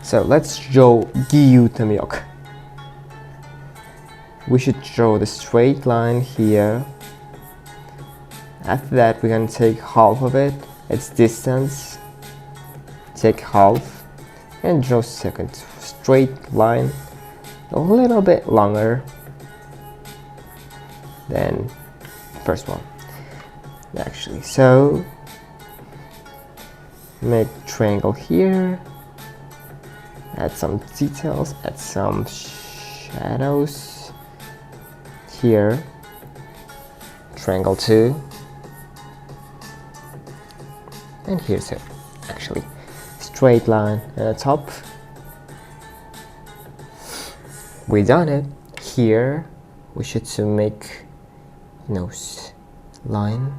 So let's draw Giyuu Tomioka. We should draw the straight line here. After that, we're going to take half of it, its distance, take half, and draw second straight line, a little bit longer than first one, actually. So, make triangle here, add some details, add some shadows here, triangle 2, and here's it, actually. Straight line at the top. We done it. Here we should make nose line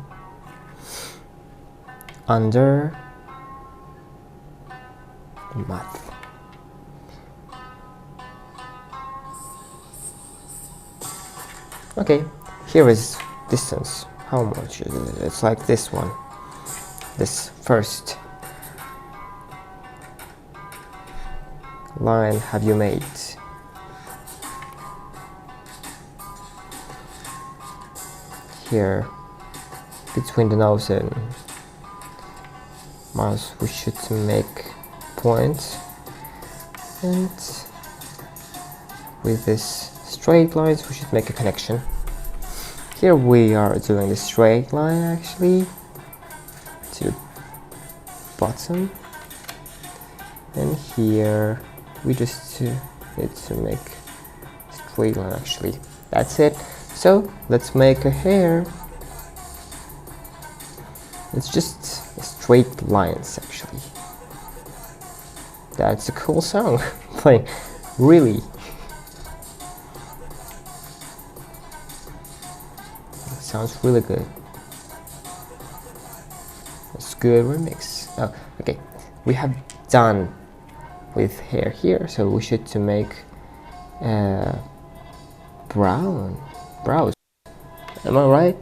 under the mouth. Okay, here is distance. How much is it? It's like this one. This first line have you made? Here, between the nose and mouth, we should make point, and with this straight lines, we should make a connection. Here we are doing the straight line actually to the bottom, and here we just need to make straight line actually. That's it. So let's make a hair. It's just straight lines actually. That's a cool song. Playing really. It sounds really good. It's good remix. Oh, okay. We have done with hair here, so we should to make brows. Am I right?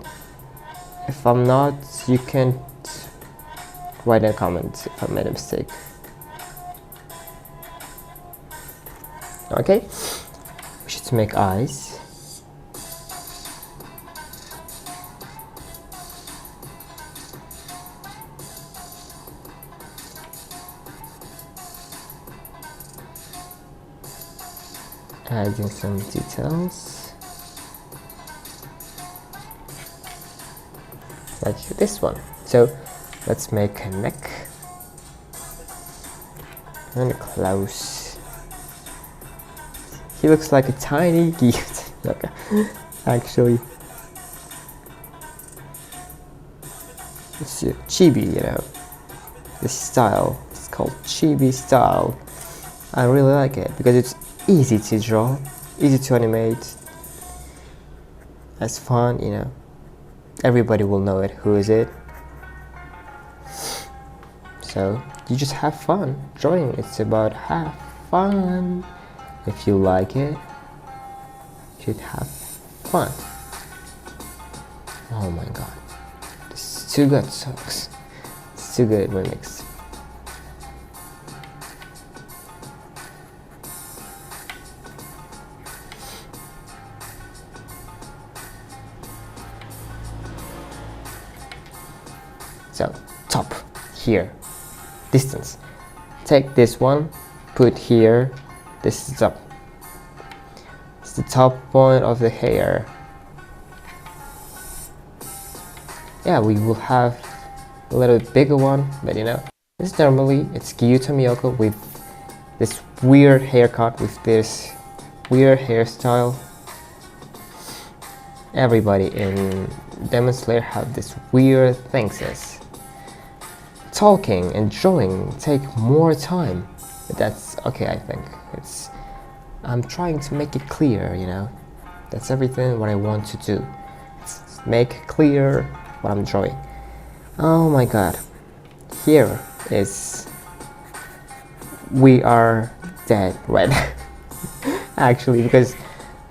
If I'm not, you can write in a comment if I made a mistake. Okay, we should make eyes. Adding some details. Like this one. So let's make a neck and close. He looks like a tiny Giyuu Tomioka, actually. It's chibi, you know. This style, it's called chibi style. I really like it because it's easy to draw, easy to animate. It's fun, you know. Everybody will know it. Who is it? So you just have fun drawing. It's about have fun. If you like it, you should have fun. Oh my god, this is too good, sucks. It's too good remix. So top here, distance. Take this one, put here. This is up. It's the top point of the hair. Yeah, we will have a little bit bigger one, but you know, this normally it's Giyuu Tomioka with this weird haircut, with this weird hairstyle. Everybody in Demon Slayer have this weird things. Talking and drawing take more time, but that's okay. I think I'm trying to make it clear, you know. That's everything what I want to do. It's make clear what I'm drawing. Oh my god, here is we are dead red. Actually, because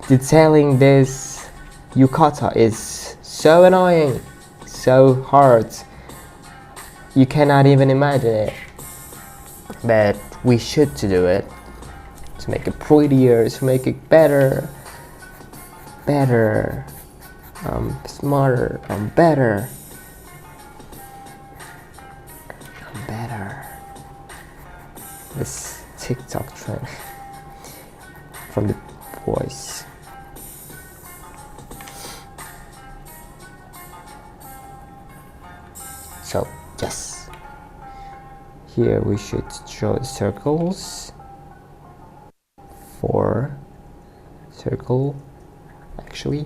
detailing this yukata is so annoying, so hard. You cannot even imagine it. But we should to do it, to make it prettier, to make it better, smarter, better. This TikTok trend from the boys. So yes, here we should draw the circles. 4 circle actually,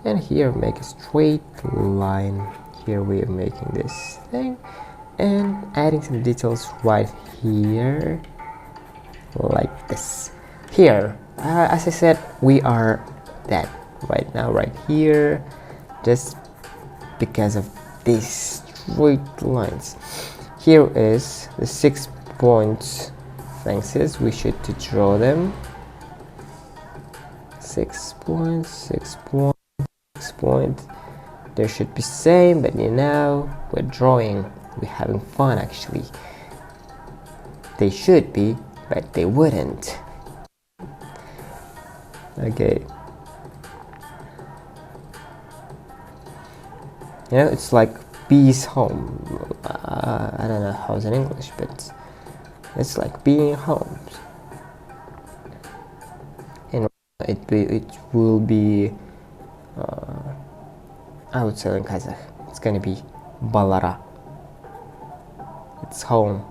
and here make a straight line. Here we are making this thing and adding some details right here like this. Here as I said, we are that right now right here just because of these straight lines. Here is the 6 point fences. We should to draw them. 6 points, 6 points, 6 points. They should be same, but you know, we're drawing, we're having fun actually. They should be, but they wouldn't. Okay. You know, it's like bee's home. I don't know how's in English, but it's like being home. And it will be, I would say in Kazakh, it's gonna be balara. It's home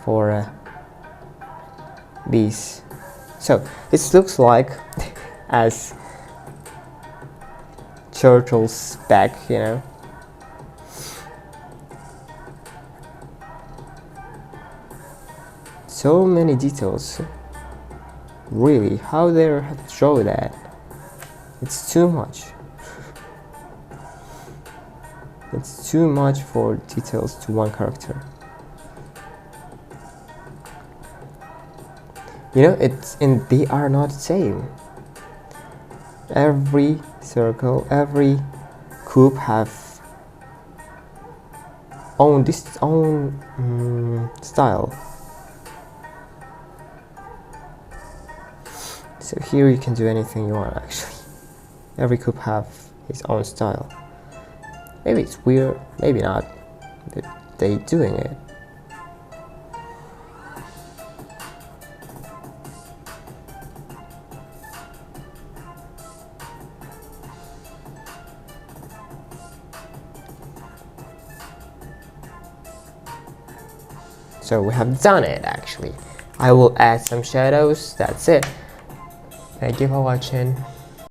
for bees. So it looks like as turtle's back, you know. So many details. Really, how they have to draw that? It's too much. It's too much for details to one character. You know, they are not the same. Every circle, every cube have own style. So here you can do anything you want actually. Every cube have his own style. Maybe it's weird, maybe not, but they doing it. So we have done it actually. I will add some shadows, that's it. Thank you for watching.